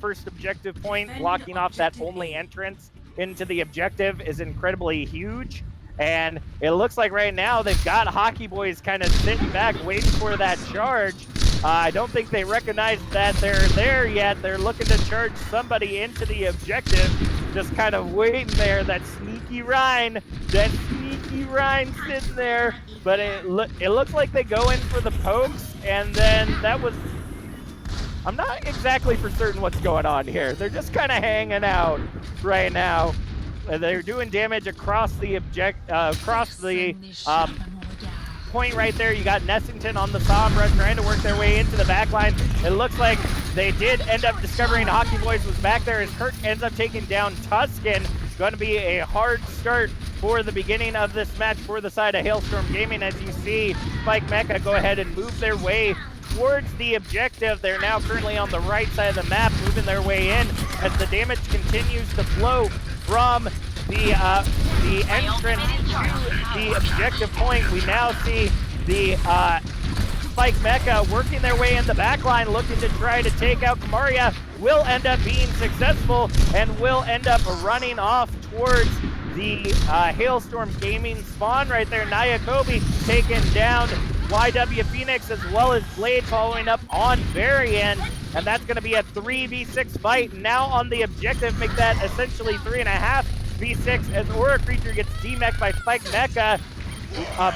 first objective point. Blocking off that only entrance into the objective is incredibly huge. And it looks like right now they've got Hockey Boys kind of sitting back, waiting for that charge. I don't think they recognize that they're there yet. They're looking to charge somebody into the objective. Just kind of waiting there. That sneaky Rhine sitting there. But it looks like they go in for the pokes, and then that was... I'm not exactly for certain what's going on here. They're just kind of hanging out right now. They're doing damage across the point right there. You got Nessington on the Sombra trying to work their way into the back line. It looks like they did end up discovering Hockey Boys was back there as Kirk ends up taking down Tuscan. Going to be a hard start for the beginning of this match for the side of Hailstorm Gaming. As you see Spike Mecha go ahead and move their way towards the objective. They're now currently on the right side of the map, moving their way in as the damage continues to flow from the entrance to the objective point. We now see the Spike Mecha working their way in the back line, looking to try to take out Kamaria. Will end up being successful and will end up running off towards the Hailstorm Gaming spawn right there. Naya Kobe taking down YW Phoenix as well as Blade following up on Varian. And that's going to be a 3v6 fight. Now on the objective, make that essentially 3.5v6 as Aura Creature gets D-mech by Spike Mecha.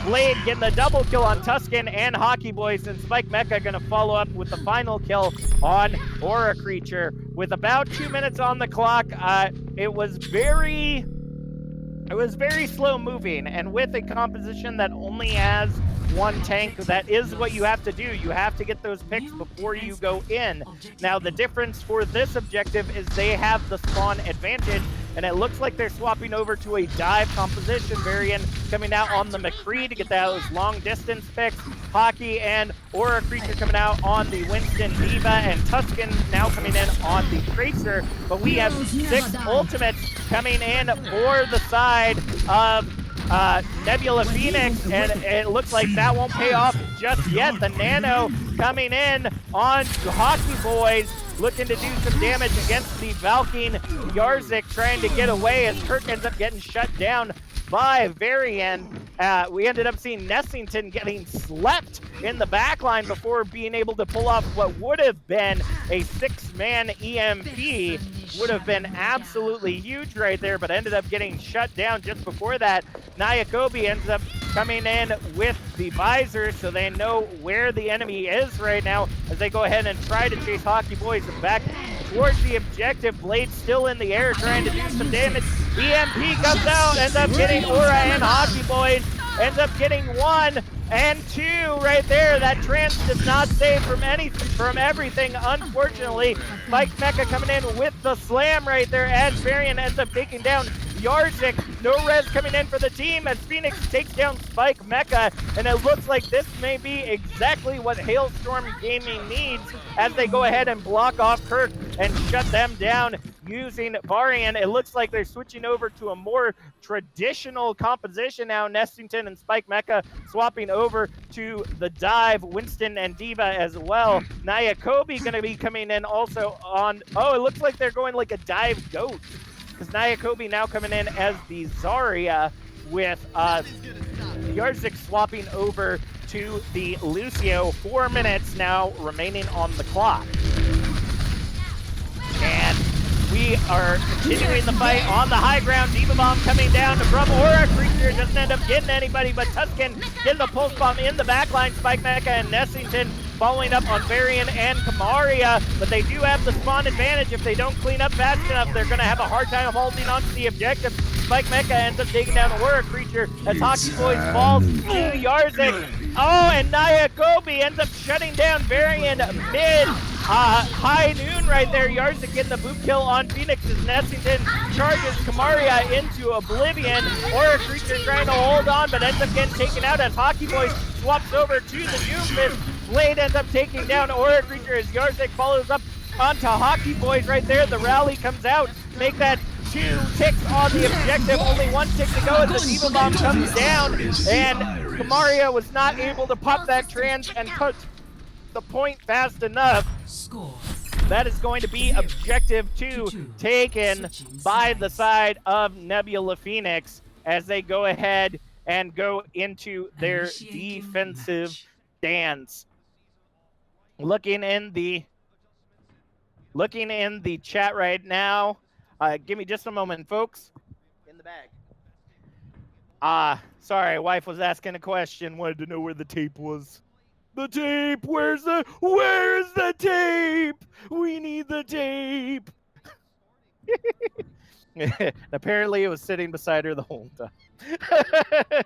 Blade getting the double kill on Tuscan and Hockey Boys, and Spike Mecha going to follow up with the final kill on Aura Creature. With about 2 minutes on the clock, it was very slow moving, and with a composition that only has one tank, that is what you have to do. You have to get those picks before you go in. Now, the difference for this objective is they have the spawn advantage, and it looks like they're swapping over to a dive composition variant, coming out on the McCree to get those long distance picks. Hockey and Aura Creature coming out on the Winston Diva, and Tuscan now coming in on the Tracer. But we have 6 ultimates coming in for the side of Nebula Phoenix, and it looks like that won't pay off just yet. The Nano coming in on Hockey Boys, looking to do some damage against the Valkyne Yarzik, trying to get away as Kirk ends up getting shut down by Varian. We ended up seeing Nessington getting slept in the back line before being able to pull off what would have been a 6-man EMP. Would have been absolutely huge right there, but ended up getting shut down just before that. Nyakobi ends up coming in with the visor so they know where the enemy is right now as they go ahead and try to chase Hockey Boys back towards the objective. Blade still in the air trying to do some damage. EMP comes out, ends up getting Aura and Hockey Boys, ends up getting 1 and 2 right there. That trance does not save from everything, unfortunately. Spike Mecha coming in with the slam right there as Varian ends up taking down Yarzik. No res coming in for the team as Phoenix takes down Spike Mecha, and it looks like this may be exactly what Hailstorm Gaming needs as they go ahead and block off Kirk and shut them down using Varian. It looks like they're switching over to a more traditional composition now. Nessington and Spike Mecha swapping over to the dive, Winston and Diva as well. Naya Kobe going to be coming in also on, it looks like they're going like a dive goat, because Naya Kobe now coming in as the Zarya, with Yarzik swapping over to the Lucio. 4 minutes now remaining on the clock. And we are continuing the fight on the high ground. Diva Bomb coming down from Aura Creature. Doesn't end up getting anybody, but Tuscan getting the pulse bomb in the backline. Spike Mecha and Nessington following up on Varian and Kamaria, but they do have the spawn advantage. If they don't clean up fast enough, they're going to have a hard time holding onto the objective. Spike Mecha ends up taking down Aura Creature as Hockey Boys falls to Yarzik. And Naya Kobe ends up shutting down Varian mid high noon right there. Yarzik getting the boot kill on Phoenix as Nessington charges Kamaria into oblivion. Aura Creature trying to hold on, but ends up getting taken out as Hockey Boys swaps over to the Doomfist. Blade ends up taking down Aura Creature as Yarzik follows up onto Hockey Boys right there. The rally comes out, make that 2 ticks on the objective. Only 1 tick to go as the Diva Bomb comes down, and Kamaria was not able to pop that trans and put the point fast enough. That is going to be objective 2 taken by the side of Nebula Phoenix, as they go ahead and go into their defensive stance. Looking in the chat right now. Give me just a moment, folks. In the bag. Sorry, wife was asking a question. Wanted to know where the tape was. The tape. Where's the tape? We need the tape. Apparently, it was sitting beside her the whole time.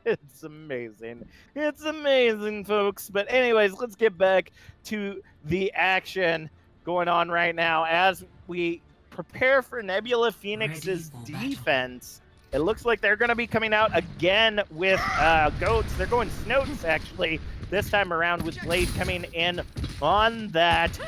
It's amazing. It's amazing, folks. But anyways, let's get back to the action going on right now as we prepare for Nebula Phoenix's defense. It looks like they're going to be coming out again with goats. They're going snoats, actually, this time around, with Blade coming in on that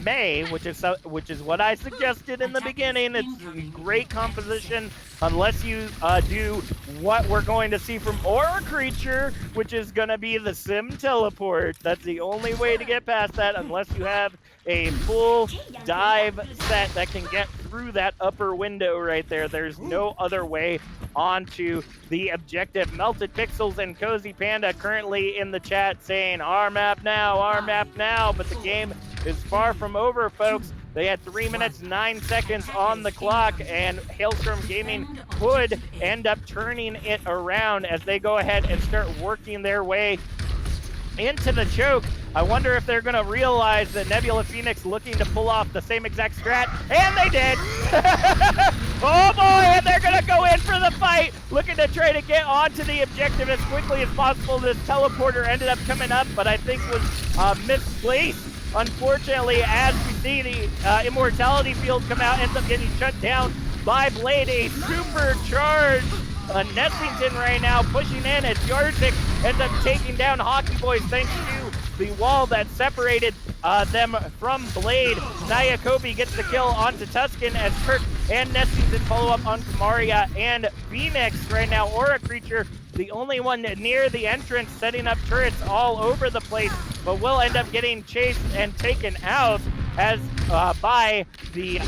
May, which is what I suggested in the beginning. It's a great composition, unless you do what we're going to see from Aura Creature, which is going to be the Sim Teleport. That's the only way to get past that, unless you have a full dive set that can get through that upper window right there. There's no other way onto the objective. Melted Pixels and Cozy Panda currently in the chat saying, our map now, but the game is far from over, folks. They had 3 minutes, 9 seconds on the clock, and Hailstorm Gaming could end up turning it around as they go ahead and start working their way into the choke. I wonder if they're going to realize that Nebula Phoenix looking to pull off the same exact strat, and they did! Oh boy, and they're going to go in for the fight, looking to try to get onto the objective as quickly as possible. This teleporter ended up coming up, but I think was misplaced. Unfortunately, as we see the Immortality Field come out, ends up getting shut down by Blade. A supercharged Nessington right now pushing in as Yarzik ends up taking down Hockey Boys thanks to the wall that separated them from Blade. Nyakobi gets the kill onto Tuscan as Kirk and Nessington follow up on Kamaria and Phoenix right now. Aura Creature, the only one near the entrance, setting up turrets all over the place, but will end up getting chased and taken out as by the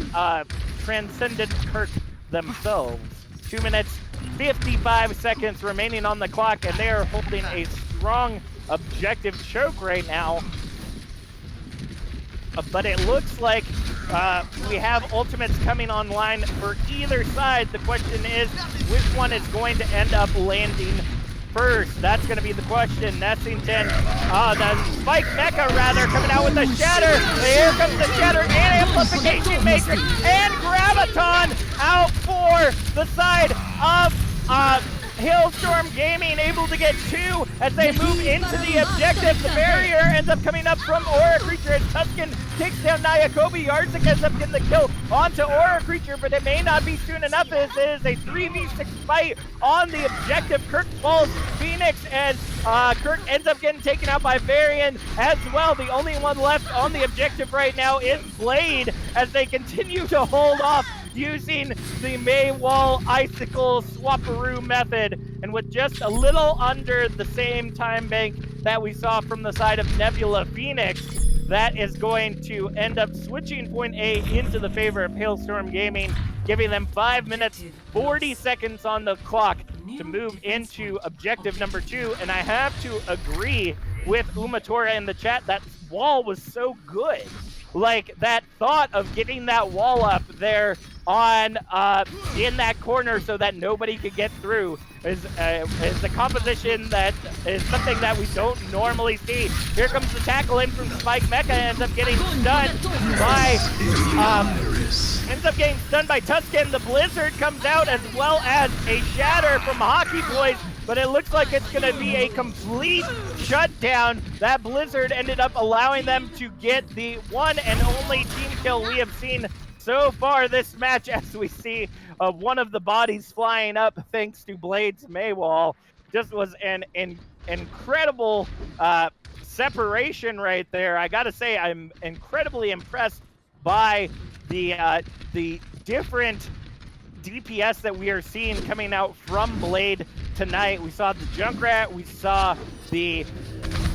Transcendent Kirk themselves. 2 minutes, 55 seconds remaining on the clock, and they are holding a strong objective choke right now. But it looks like we have ultimates coming online for either side. The question is, which one is going to end up landing first? That's going to be the question. Nessington, the Spike Mecha rather, coming out with the Shatter. Here comes the Shatter and Amplification Matrix, and Graviton out for the side of Hailstorm Gaming, able to get 2 as they move into the objective. The barrier ends up coming up from Aura Creature as Tuscan takes down Nyakobi. Yarzik ends up getting the kill onto Aura Creature, but it may not be soon enough as it is a 3v6 fight on the objective. Kirk falls Phoenix as Kirk ends up getting taken out by Varian as well. The only one left on the objective right now is Blade as they continue to hold off using the Maywall Icicle Swapperoo method, and with just a little under the same time bank that we saw from the side of Nebula Phoenix, that is going to end up switching point A into the favor of Hailstorm Gaming, giving them 5 minutes, 40 seconds on the clock to move into objective number 2. And I have to agree with Umatora in the chat, that wall was so good. Like, that thought of getting that wall up there on in that corner so that nobody could get through is the composition that is something that we don't normally see. Here comes the tackle in from Spike Mecha, ends up getting stunned by Tuscan. The Blizzard comes out as well as a Shatter from Hockey Boys, but it looks like it's going to be a complete shutdown. That Blizzard ended up allowing them to get the one and only team kill we have seen so far this match, as we see one of the bodies flying up thanks to Blade's Maywall. Just was an incredible separation right there. I gotta say, I'm incredibly impressed by the different DPS that we are seeing coming out from Blade tonight. We saw the Junkrat, we saw the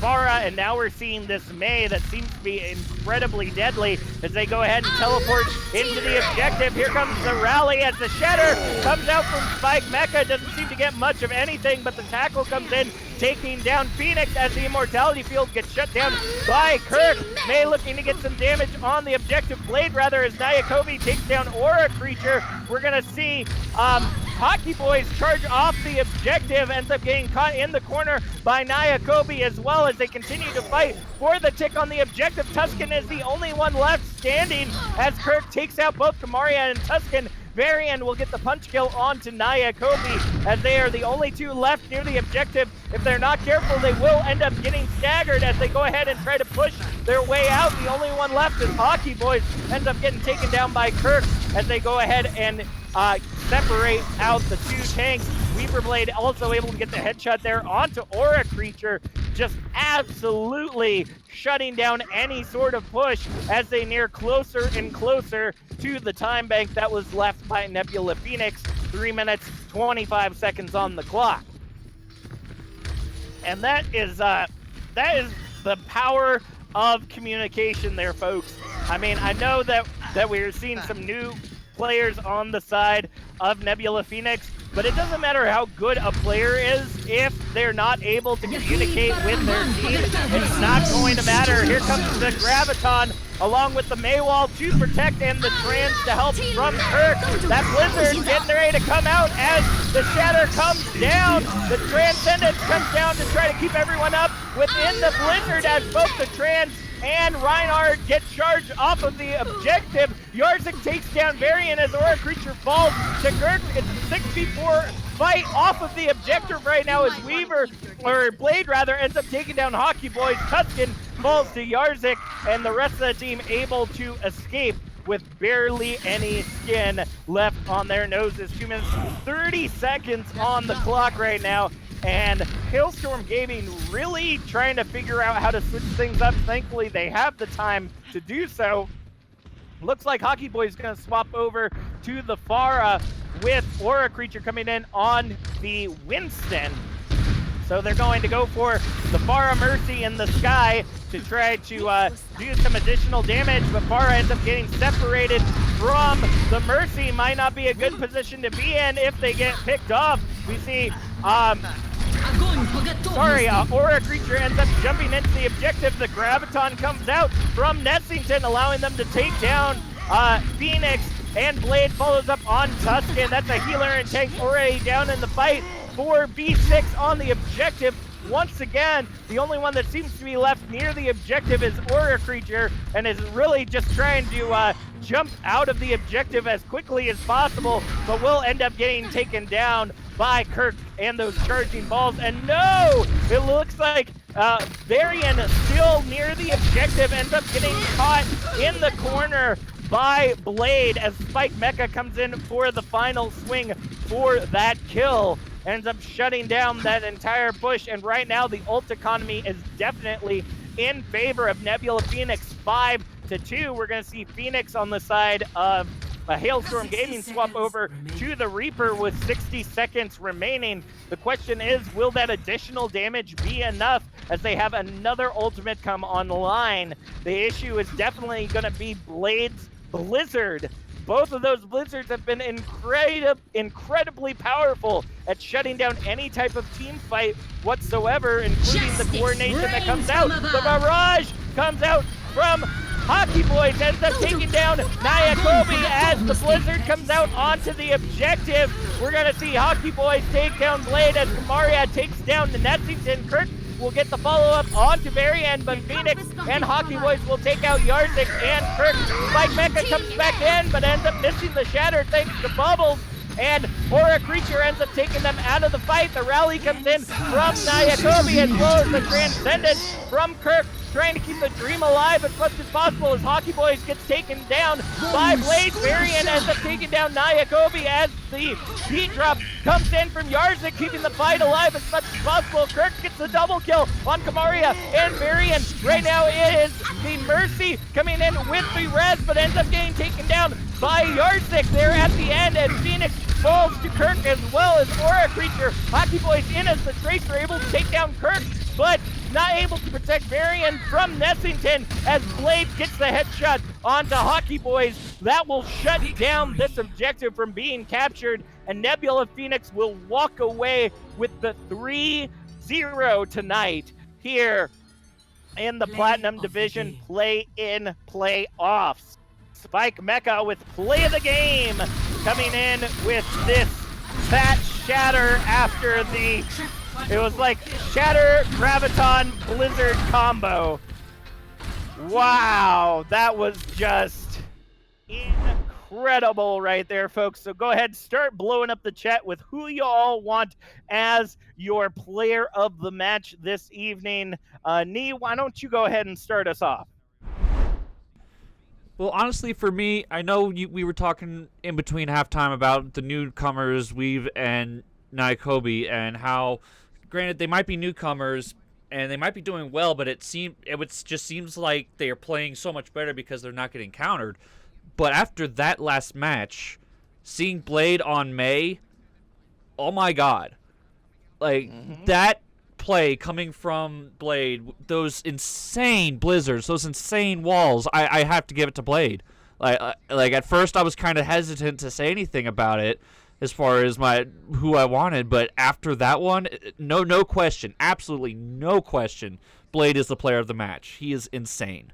Farah, and now we're seeing this May that seems to be incredibly deadly as they go ahead and teleport into the objective. Here comes the rally as the Shatter comes out from Spike Mecha. Doesn't seem to get much of anything, but the tackle comes in, taking down Phoenix as the Immortality Field gets shut down by Kirk. May looking to get some damage on the objective Blade, rather, as Nyakobi takes down Aura Creature. We're going to see Hockey Boys charge off the objective, ends up getting caught in the corner by Nyakobi, as well as they continue to fight for the tick on the objective. Tuscan is the only one left standing as Kirk takes out both Kamaria and Tuscan. Varian will get the punch kill onto Nyakobi as they are the only two left near the objective. If they're not careful, they will end up getting staggered as they go ahead and try to push their way out. The only one left is Hockey Boys, ends up getting taken down by Kirk as they go ahead and separate out the two tanks. Weaver Blade also able to get the headshot there onto Aura Creature, just absolutely shutting down any sort of push as they near closer and closer to the time bank that was left by Nebula Phoenix. 3 minutes, 25 seconds on the clock. And that is the power of communication there, folks. I mean, I know that we're seeing some new players on the side of Nebula Phoenix, but it doesn't matter how good a player is if they're not able to communicate with their team. It's not going to matter. Here comes the Graviton along with the Maywall to protect and the Trans to help from Kirk. That Blizzard getting ready to come out as the Shatter comes down. The Transcendence comes down to try to keep everyone up within the Blizzard as both the Trans and Reinhardt get charged off of the objective. Yarzek takes down Varian as Aura Creature falls to Kirk. It's a 6v4 fight off of the objective right now as Weaver, or Blade rather, ends up taking down Hockey Boys. Tuscan falls to Yarzek, and the rest of the team able to escape with barely any skin left on their noses. 2 minutes, 30 seconds on the clock right now. And Hailstorm Gaming really trying to figure out how to switch things up. Thankfully, they have the time to do so. Looks like Hockey Boy is going to swap over to the Farah with Aura Creature coming in on the Winston. So they're going to go for the Farah Mercy in the sky to try to do some additional damage, but Farah ends up getting separated from the Mercy. Might not be a good position to be in if they get picked off. We see Aura Creature ends up jumping into the objective. The Graviton comes out from Nessington, allowing them to take down Phoenix, and Blade follows up on Tuscan. That's a healer and tank already down in the fight for B6 on the objective. Once again, the only one that seems to be left near the objective is Aura Creature, and is really just trying to jump out of the objective as quickly as possible, but will end up getting taken down by Kirk and those charging balls. And no, it looks like Varian still near the objective ends up getting caught in the corner by Blade as Spike Mecha comes in for the final swing for that kill. Ends up shutting down that entire push, and right now the ult economy is definitely in favor of Nebula Phoenix. 5-2. We're going to see Phoenix on the side of Hailstorm Gaming swap over to the Reaper with 60 seconds remaining. The question is, will that additional damage be enough as they have another ultimate come online? The issue is definitely going to be Blade's Blizzard. Both of those Blizzards have been incredibly powerful at shutting down any type of team fight whatsoever, including the coordination that comes out. The barrage comes out from Hockey Boys, ends up taking down Nyakobi as the Blizzard comes out onto the objective. We're going to see Hockey Boys take down Blade as Kamaria takes down the Nessington. Kirk will get the follow-up onto Varian, but Phoenix and Hockey Boys will take out Yarzek and Kirk. Spike Mecha comes back in, but ends up missing the Shatter thanks to Bubbles, and Aura Creature ends up taking them out of the fight. The rally comes in from Nyakobi as well as the Transcendence from Kirk, trying to keep the dream alive as much as possible as Hockey Boys gets taken down by Blade. Varian ends up taking down Nyakobi as the beat drop comes in from Yarzek, keeping the fight alive as much as possible. Kirk gets the double kill on Kamaria and Varian. Right now it is the Mercy coming in with the res, but ends up getting taken down by Yarzek there at the end, and Phoenix falls to Kirk as well as Aura Creature. Hockey Boys in as the Tracer able to take down Kirk, but not able to protect Varian from Nessington as Blade gets the headshot onto Hockey Boys. That will shut down this objective from being captured, and Nebula Phoenix will walk away with the 3-0 tonight here in the Platinum Division play-in playoffs. Spike Mecha with play of the game, coming in with this fat shatter after it was like Shatter, Graviton, Blizzard combo. Wow, that was just incredible right there, folks. So go ahead, start blowing up the chat with who you all want as your player of the match this evening. Nee, why don't you go ahead and start us off? Well, honestly, for me, I know we were talking in between halftime about the newcomers, Weave and Nyakobi, and how, granted, they might be newcomers and they might be doing well, but it just seems like they are playing so much better because they're not getting countered. But after that last match, seeing Blade on May, oh my God, like that play coming from Blade, those insane blizzards, those insane walls, I have to give it to Blade. Like at first I was kind of hesitant to say anything about it as far as who I wanted, but after that one, no question, absolutely no question, Blade is the player of the match. He is insane.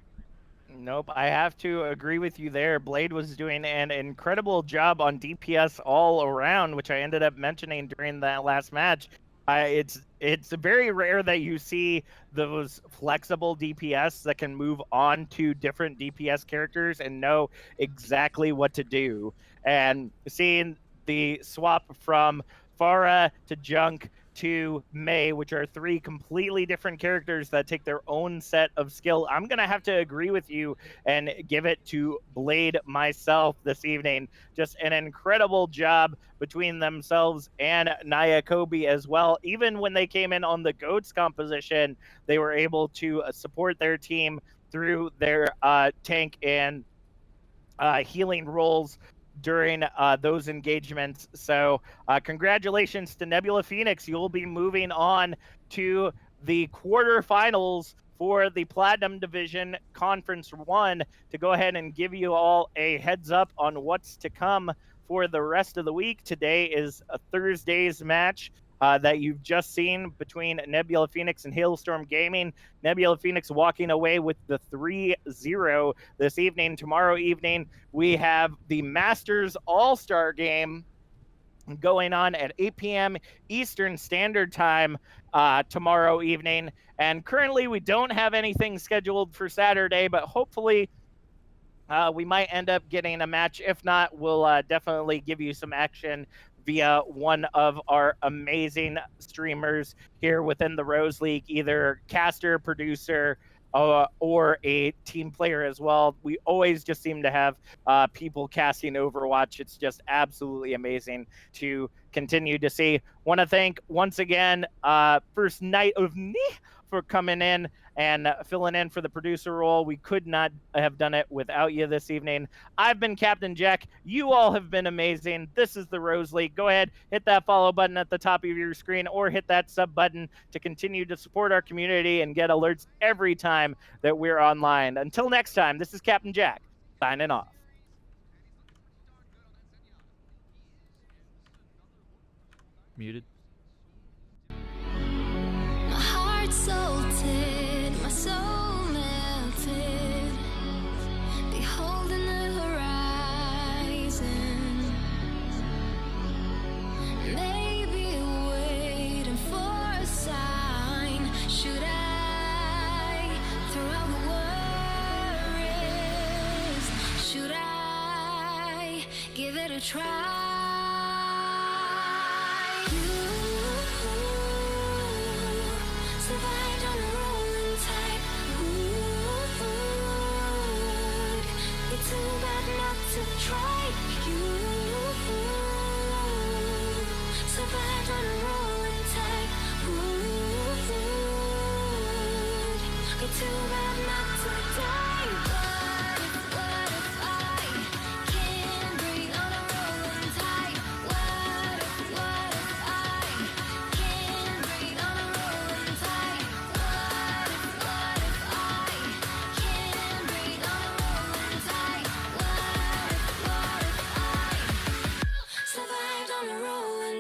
Nope, I have to agree with you there. Blade was doing an incredible job on DPS all around, which I ended up mentioning during that last match. It's very rare that you see those flexible DPS that can move on to different DPS characters and know exactly what to do. And seeing the swap from Farah to Junk to May, which are three completely different characters that take their own set of skill, I'm going to have to agree with you and give it to Blade myself this evening. Just an incredible job between themselves and Nyakobi as well. Even when they came in on the GOATS composition, they were able to support their team through their tank and healing roles during those engagements. So congratulations to Nebula Phoenix. You'll be moving on to the quarterfinals for the Platinum Division Conference 1 to go ahead and give you all a heads up on what's to come for the rest of the week. Today is a Thursday's match that you've just seen between Nebula Phoenix and Hailstorm Gaming. Nebula Phoenix walking away with the 3-0 this evening. Tomorrow evening, we have the Masters All-Star Game going on at 8 p.m. Eastern Standard Time tomorrow evening. And currently, we don't have anything scheduled for Saturday, but hopefully we might end up getting a match. If not, we'll definitely give you some action via one of our amazing streamers here within the Rose League, either caster, producer, or a team player as well. We always just seem to have people casting Overwatch. It's just absolutely amazing to continue to see. Want to thank once again First Night of Me for coming in and filling in for the producer role. We could not have done it without you this evening. I've been Captain Jack. You all have been amazing. This is the Rose League. Go ahead, hit that follow button at the top of your screen or hit that sub button to continue to support our community and get alerts every time that we're online. Until next time, this is Captain Jack, signing off. Muted. My heart salted, my soul melted, beholding the horizon. Maybe waiting for a sign. Should I throw out the worries? Should I give it a try? Survived on a rolling tide. It's too bad not to try. You survived on a rolling tide. It's too bad not to die. What if I can't breathe on a rolling tide? What if I can't breathe on a rolling tide? What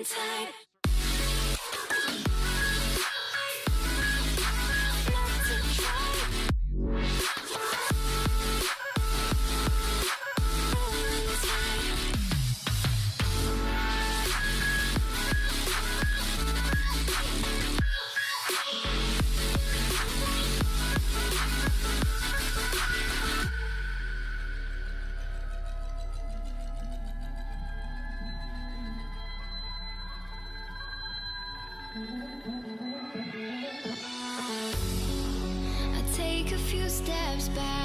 tight. I take a few steps back.